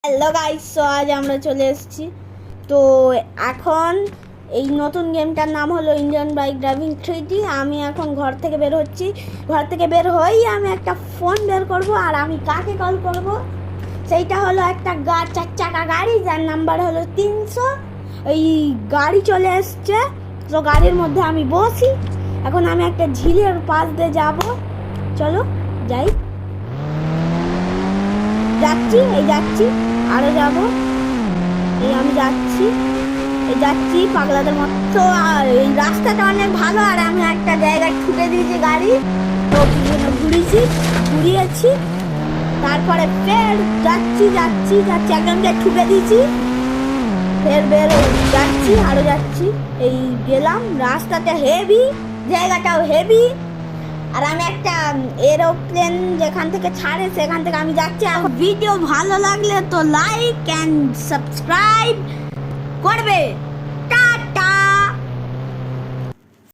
Hello guys, so আজ আমরা চলে এসেছি। তো এখন এই নতুন গেমটার নাম হলো ইন্ডিয়ান বাইক ড্রাইভিং 3D। আমি এখন ঘর থেকে বের হচ্ছি। ঘর থেকে বের হয়েই আমি একটা ফোন বের করব, আর আমি কাকে কল করব সেইটা হলো একটা 4 চাকা গাড়ি, যার নাম্বার হলো 300। ওই গাড়ি চলে এসছে, তো গাড়ির মধ্যে আমি বসি। এখন আমি একটা ঝিলের পাশ দিয়ে যাব। চলো যাই, যাচ্ছি আরো যাব। এই আমি যাচ্ছি পাগলাদের মতো। আর এই রাস্তাটা অনেক ভালো, আর আমি একটা জায়গায় ঠুকে দিয়েছি গাড়ি, তো ঘুরিয়েছি। তারপরে ফের যাচ্ছি একজনকে ঠুকে দিয়েছি, ফের আরো যাচ্ছি। এই গেলাম, রাস্তাটা হেভি, জায়গাটাও হেভি। আর আমি একটা এরোপ্লেন যেখান থেকে ছাড়ে সেখান থেকে আমি যাচ্ছি। এখন ভিডিও ভালো লাগলে তো লাইক অ্যান্ড সাবস্ক্রাইব করবে।